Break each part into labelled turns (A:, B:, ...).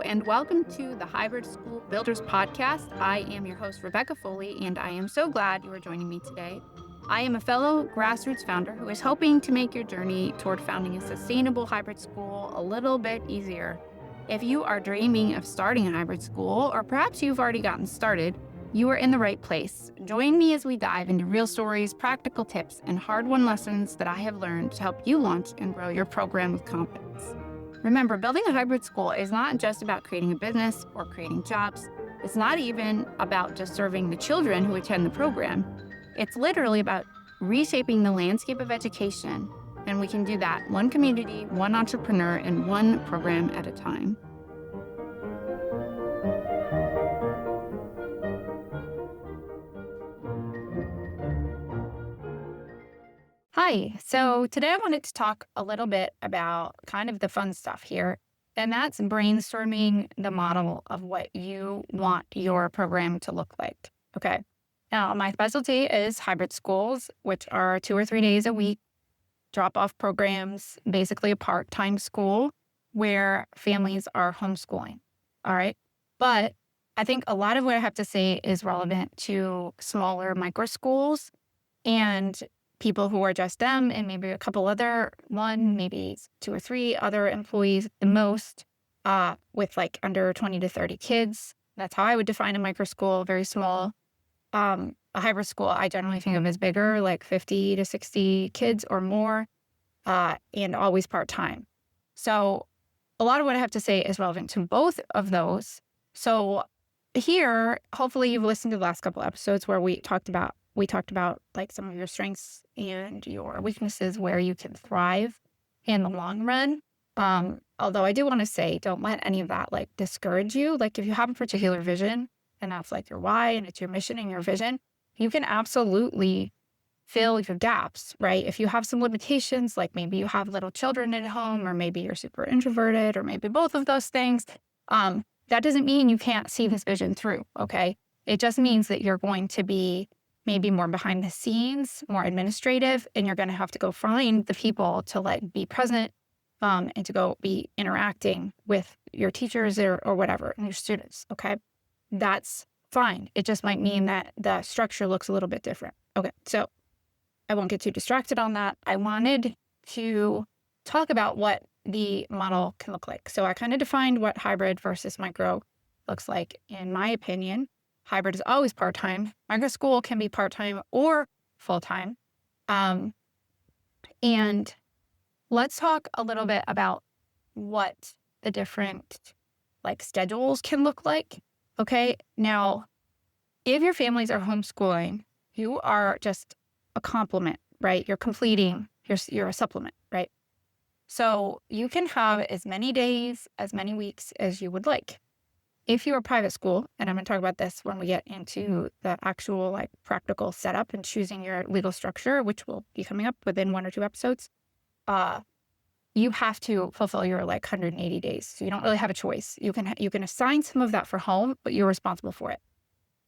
A: and welcome to the Hybrid School Builders Podcast. I am your host, Rebecca Foley, and I am so glad you are joining me today. I am a fellow grassroots founder who is hoping to make your journey toward founding a sustainable hybrid school a little bit easier. If you are dreaming of starting a hybrid school, or perhaps you've already gotten started, you are in the right place. Join me as we dive into real stories, practical tips, and hard-won lessons that I have learned to help you launch and grow your program with confidence. Remember, building a hybrid school is not just about creating a business or creating jobs. It's not even about just serving the children who attend the program. It's literally about reshaping the landscape of education, and we can do that one community, one entrepreneur, and one program at a time. Hi, so today I wanted to talk a little bit about kind of the fun stuff here, and that's brainstorming the model of what you want your program to look like. Okay, now my specialty is hybrid schools, which are 2 or 3 days a week, drop-off programs, basically a part-time school where families are homeschooling, all right? But I think a lot of what I have to say is relevant to smaller micro schools and people who are just them and maybe a couple other, maybe 2 or 3 other employees at the most, with like under 20 to 30 kids. That's how I would define a micro school, very small. A hybrid school I generally think of as bigger, like 50 to 60 kids or more, and always part-time. So a lot of what I have to say is relevant to both of those. So here, hopefully you've listened to the last couple episodes where we talked about like some of your strengths and your weaknesses where you can thrive in the long run. Although I do want to say, don't let any of that like discourage you. Like if you have a particular vision and that's like your why and it's your mission and your vision, you can absolutely fill your gaps, right? If you have some limitations, like maybe you have little children at home, or maybe you're super introverted, or maybe both of those things, that doesn't mean you can't see this vision through, okay? It just means that you're going to be maybe more behind the scenes, more administrative, and you're going to have to go find the people to like be present and to go be interacting with your teachers or whatever and your students, okay? That's fine. It just might mean that the structure looks a little bit different. Okay, so I won't get too distracted on that. I wanted to talk about what the model can look like. So I kind of defined what hybrid versus micro looks like. In my opinion, hybrid is always part-time. Micro school can be part-time or full-time. And let's talk a little bit about what the different like schedules can look like. Okay, now, if your families are homeschooling, you are just a complement, right? You're completing, you're a supplement, right? So you can have as many days, as many weeks as you would like. If you're a private school, and I'm going to talk about this when we get into the actual like practical setup and choosing your legal structure, which will be coming up within 1 or 2 episodes, you have to fulfill your like 180 days. So you don't really have a choice. You can assign some of that for home, but you're responsible for it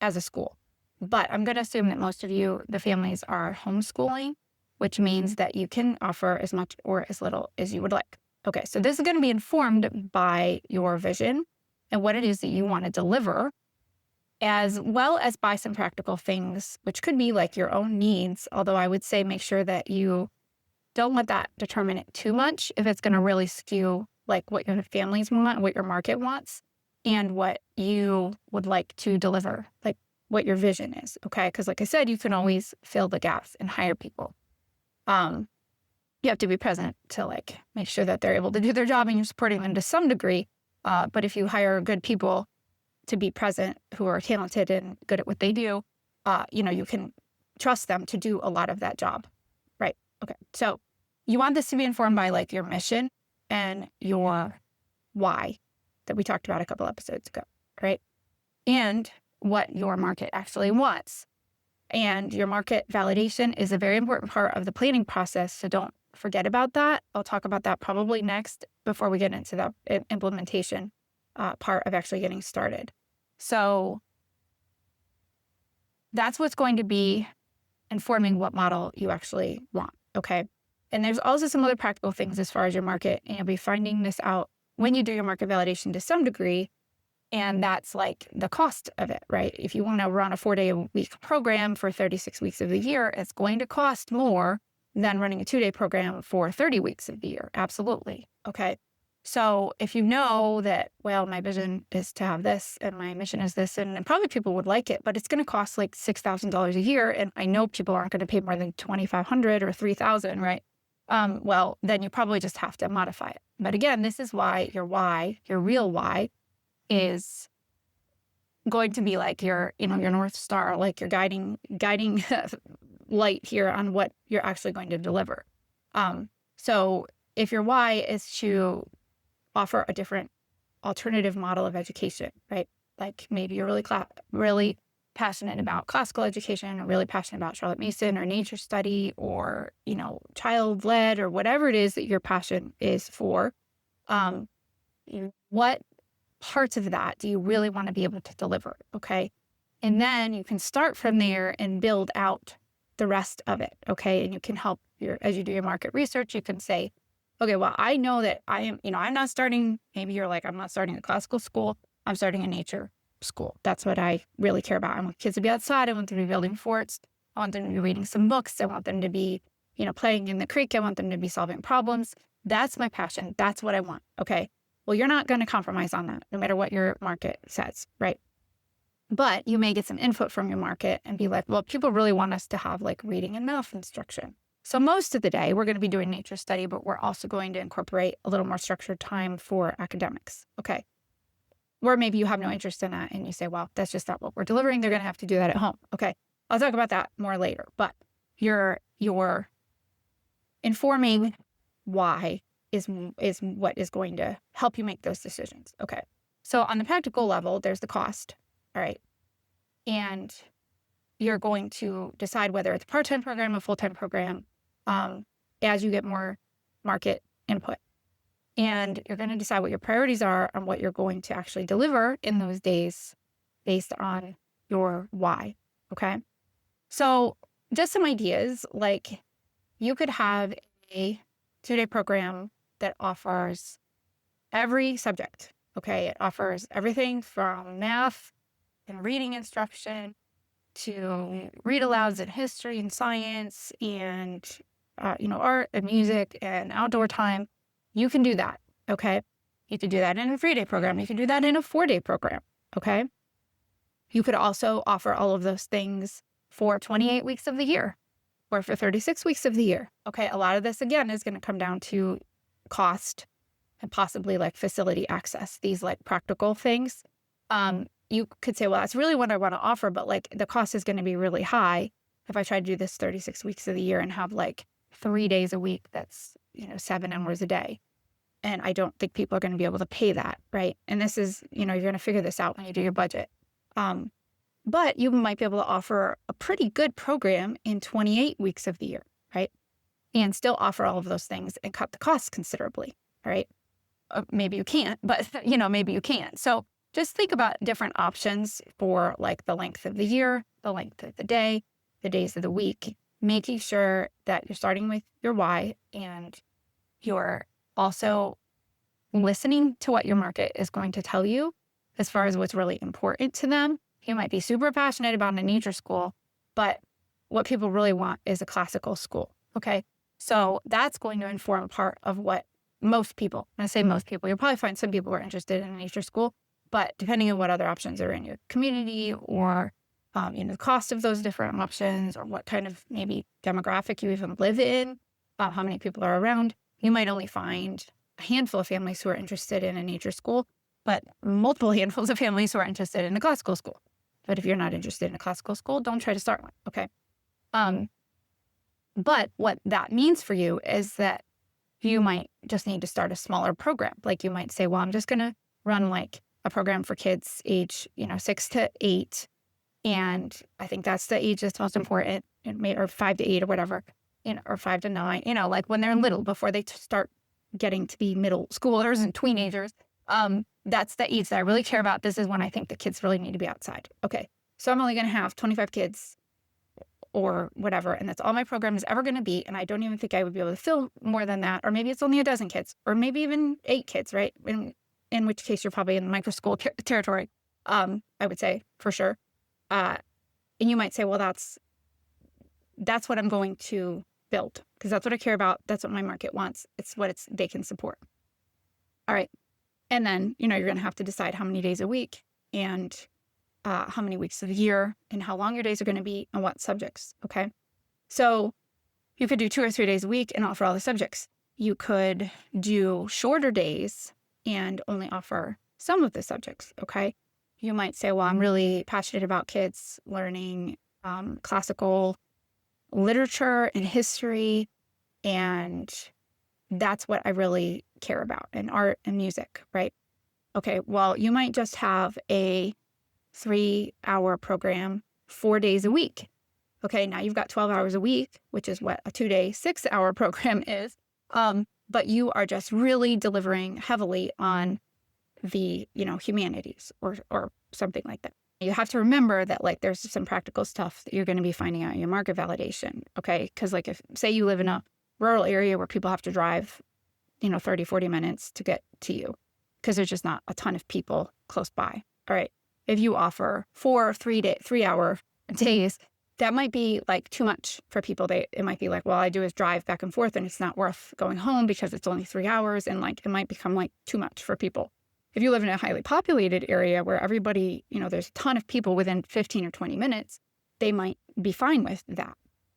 A: as a school. But I'm going to assume that most of you, the families, are homeschooling, which means that you can offer as much or as little as you would like. Okay, so this is going to be informed by your vision and what it is that you want to deliver, as well as by some practical things, which could be like your own needs. Although I would say make sure that you don't let that determine it too much if it's going to really skew like what your families want, what your market wants, and what you would like to deliver, like what your vision is, okay? Because like I said, you can always fill the gaps and hire people. You have to be present to like make sure that they're able to do their job and you're supporting them to some degree. But if you hire good people to be present who are talented and good at what they do, you can trust them to do a lot of that job, right? Okay, so you want this to be informed by like your mission and your why that we talked about a couple episodes ago, right? And what your market actually wants. And your market validation is a very important part of the planning process, so don't forget about that. I'll talk about that probably next before we get into the implementation part of actually getting started. So that's what's going to be informing what model you actually want, okay? And there's also some other practical things as far as your market, and you'll be finding this out when you do your market validation to some degree, and that's like the cost of it, right? If you want to run a 4-day-a-week program for 36 weeks of the year, it's going to cost more than running a 2-day program for 30 weeks of the year. Absolutely. Okay. So if you know that, well, my vision is to have this and my mission is this, and probably people would like it, but it's going to cost like $6,000 a year. And I know people aren't going to pay more than $2,500 or $3,000, right? Well, then you probably just have to modify it. But again, this is why, your real why, is going to be like your North Star, like your guiding light here on what you're actually going to deliver. So if your why is to offer a different alternative model of education, right? Like maybe you're really passionate about classical education, or really passionate about Charlotte Mason or nature study, or, child-led, or whatever it is that your passion is for. What parts of that do you really want to be able to deliver? Okay. And then you can start from there and build out the rest of it. Okay. And you can help as you do your market research, you can say, okay, well, I know that I'm not starting, maybe you're like, I'm not starting a classical school. I'm starting a nature school. That's what I really care about. I want kids to be outside. I want them to be building forts. I want them to be reading some books. I want them to be, playing in the creek. I want them to be solving problems. That's my passion. That's what I want. Okay. Well, you're not going to compromise on that, no matter what your market says, right? But you may get some input from your market and be like, well, people really want us to have like reading and math instruction. So most of the day, we're going to be doing nature study, but we're also going to incorporate a little more structured time for academics. Okay. Or maybe you have no interest in that and you say, well, that's just not what we're delivering. They're going to have to do that at home. Okay. I'll talk about that more later, but you're informing why is what is going to help you make those decisions. Okay. So on the practical level, there's the cost. All right. And you're going to decide whether it's a part-time program, a full-time program, as you get more market input. And you're going to decide what your priorities are and what you're going to actually deliver in those days based on your why. Okay. So just some ideas, like you could have a 2-day program that offers every subject. Okay. It offers everything from math and reading instruction to read alouds in history and science and, art and music and outdoor time. You can do that. Okay. You can do that in a 3-day program. You can do that in a 4-day program. Okay. You could also offer all of those things for 28 weeks of the year or for 36 weeks of the year. Okay. A lot of this, again, is going to come down to cost and possibly like facility access, these like practical things. You could say, well, that's really what I want to offer, but like the cost is going to be really high if I try to do this 36 weeks of the year and have like 3 days a week, that's, 7 hours a day. And I don't think people are going to be able to pay that, right? And this is, you're going to figure this out when you do your budget. But you might be able to offer a pretty good program in 28 weeks of the year, right? And still offer all of those things and cut the costs considerably, right? Maybe you can't, but, maybe you can. So just think about different options for like the length of the year, the length of the day, the days of the week, making sure that you're starting with your why and you're also listening to what your market is going to tell you as far as what's really important to them. You might be super passionate about a nature school, but what people really want is a classical school. Okay. So that's going to inform part of what most people, when I say most people, you'll probably find some people who are interested in a nature school, but depending on what other options are in your community or, the cost of those different options or what kind of maybe demographic you even live in, how many people are around, you might only find a handful of families who are interested in a nature school, but multiple handfuls of families who are interested in a classical school. But if you're not interested in a classical school, don't try to start one. Okay. But what that means for you is that you might just need to start a smaller program. Like you might say, well, I'm just going to run like a program for kids age, 6 to 8. And I think that's the age that's most important, or 5 to 8 or whatever, or 5 to 9, like when they're little before they start getting to be middle schoolers and teenagers. That's the age that I really care about. This is when I think the kids really need to be outside. Okay. So I'm only going to have 25 kids or whatever, and that's all my program is ever going to be, and I don't even think I would be able to fill more than that, or maybe it's only a dozen kids, or maybe even 8 kids, right? In which case you're probably in micro school territory, I would say for sure. And you might say, well, that's what I'm going to build because that's what I care about. That's what my market wants. It's what they can support. All right. And then, you're going to have to decide how many days a week and how many weeks of the year and how long your days are going to be and what subjects. Okay. So you could do 2 or 3 days a week and offer all the subjects. You could do shorter days and only offer some of the subjects. Okay. You might say, well, I'm really passionate about kids learning classical literature and history, and that's what I really care about, and art and music, right? Okay, well, you might just have a 3-hour program 4 days a week. Okay, now you've got 12 hours a week, which is what a 2-day, 6-hour program is. But you are just really delivering heavily on the, humanities or something like that. You have to remember that there's some practical stuff that you're going to be finding out in your market validation. Okay. Cause if say you live in a rural area where people have to drive, 30, 40 minutes to get to you because there's just not a ton of people close by. All right. If you offer 4 3-hour days, that might be too much for people. It might be well, all I do is drive back and forth and it's not worth going home because it's only 3 hours. And it might become too much for people. If you live in a highly populated area where everybody, there's a ton of people within 15 or 20 minutes, they might be fine with that.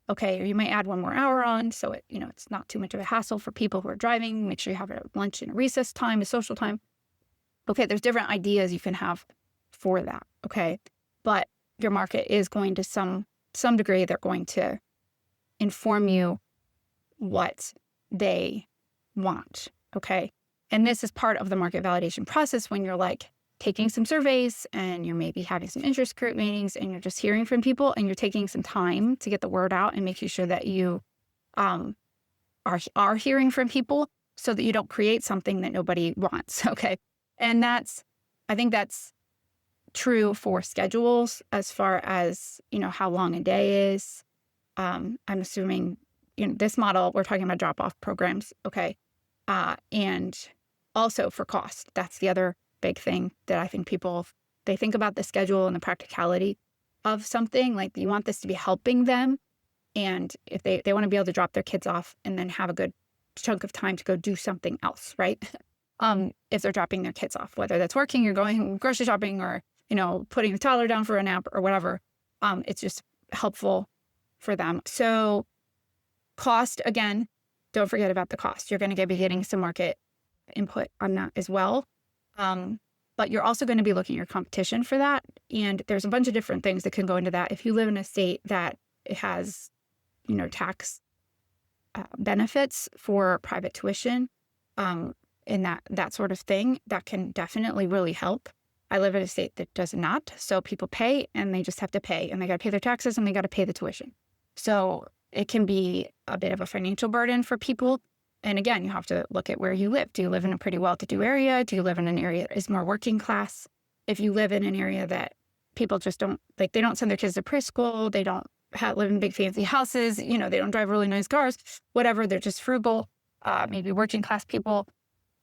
A: Okay. Or you might add 1 more hour on. So it's not too much of a hassle for people who are driving. Make sure you have a lunch and a recess time, a social time. Okay. There's different ideas you can have for that. Okay. But your market is going to some degree, they're going to inform you what they want. Okay. And this is part of the market validation process when you're taking some surveys and you're maybe having some interest group meetings and you're just hearing from people and you're taking some time to get the word out and making sure that you are hearing from people so that you don't create something that nobody wants. Okay. And I think that's true for schedules as far as, how long a day is. I'm assuming, this model, we're talking about drop-off programs. Okay. And also for cost. That's the other big thing that I think people, they think about the schedule and the practicality of something. You want this to be helping them. And if they want to be able to drop their kids off and then have a good chunk of time to go do something else, right? If they're dropping their kids off, whether that's working, you're going grocery shopping or, putting the toddler down for a nap or whatever, it's just helpful for them. So cost, again, don't forget about the cost. You're going to be getting some market input on that as well. But you're also going to be looking at your competition for that. And there's a bunch of different things that can go into that. If you live in a state that has, tax benefits for private tuition, and that sort of thing, that can definitely really help. I live in a state that does not. So people pay and they just have to pay and they got to pay their taxes and they got to pay the tuition. So it can be a bit of a financial burden for people. And again, you have to look at where you live. Do you live in a pretty well-to-do area? Do you live in an area that is more working class? If you live in an area that people just don't, they don't send their kids to preschool, they don't live in big fancy houses, they don't drive really nice cars, whatever, they're just frugal, maybe working class people,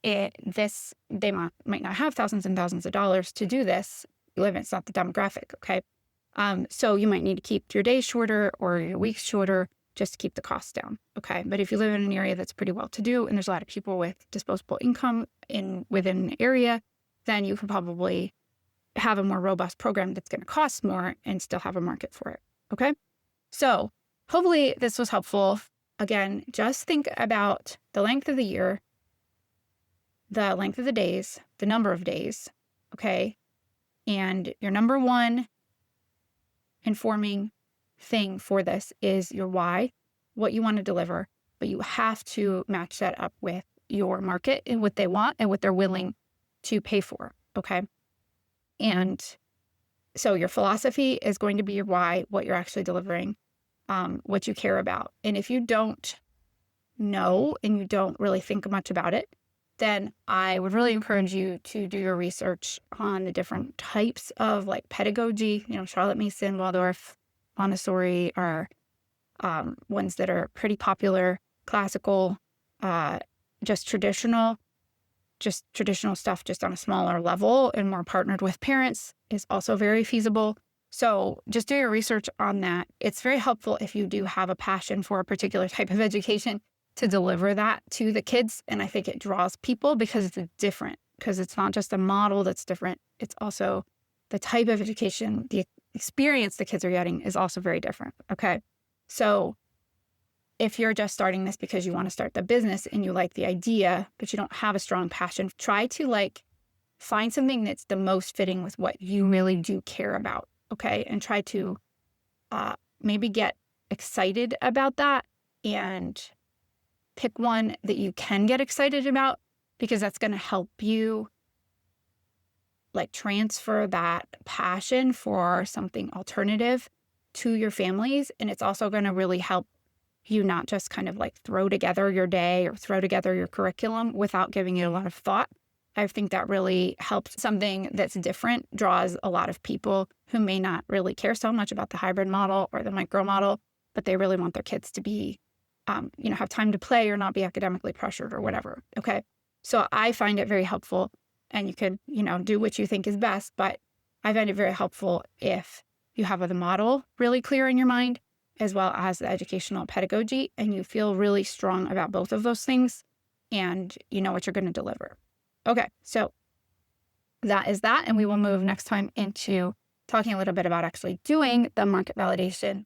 A: they might not have thousands and thousands of dollars to do this. It's not the demographic, okay? So you might need to keep your days shorter or your weeks shorter just to keep the costs down, okay? But if you live in an area that's pretty well-to-do and there's a lot of people with disposable income within an area, then you can probably have a more robust program that's going to cost more and still have a market for it, okay? So hopefully this was helpful. Again, just think about the length of the year, the length of the days, the number of days, okay? And your number one informing thing for this is your why, what you want to deliver, but you have to match that up with your market and what they want and what they're willing to pay for, okay? And so your philosophy is going to be your why, what you're actually delivering, what you care about. And if you don't know and you don't really think much about it, then I would really encourage you to do your research on the different types of pedagogy, Charlotte Mason, Waldorf, Montessori are ones that are pretty popular, classical, uh, just traditional stuff just on a smaller level and more partnered with parents is also very feasible. So just do your research on that. It's very helpful if you do have a passion for a particular type of education to deliver that to the kids. And I think it draws people because it's different, because it's not just a model that's different. It's also the type of education, the experience the kids are getting is also very different. Okay. So if you're just starting this because you want to start the business and you like the idea, but you don't have a strong passion, try to find something that's the most fitting with what you really do care about. Okay. And try to maybe get excited about that and pick one that you can get excited about, because that's going to help you transfer that passion for something alternative to your families. And it's also going to really help you not just kind of throw together your day or throw together your curriculum without giving it a lot of thought. I think that really helps. Something that's different draws a lot of people who may not really care so much about the hybrid model or the micro model, but they really want their kids to be, have time to play or not be academically pressured or whatever. Okay. So I find it very helpful, and you can, do what you think is best, but I find it very helpful if you have the model really clear in your mind, as well as the educational pedagogy, and you feel really strong about both of those things, and you know what you're going to deliver. Okay, so that is that, and we will move next time into talking a little bit about actually doing the market validation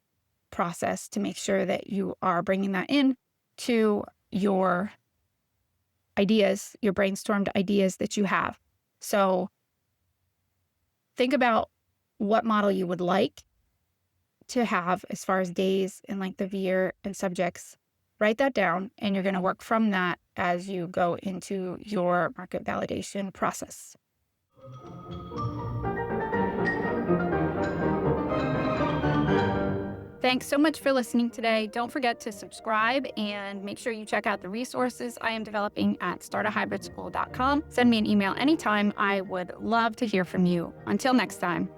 A: process to make sure that you are bringing that in to your ideas, your brainstormed ideas that you have. So think about what model you would like to have as far as days and length of year and subjects. Write that down, and you're going to work from that as you go into your market validation process. Thanks so much for listening today. Don't forget to subscribe and make sure you check out the resources I am developing at startahybridSchool.com. Send me an email anytime. I would love to hear from you. Until next time.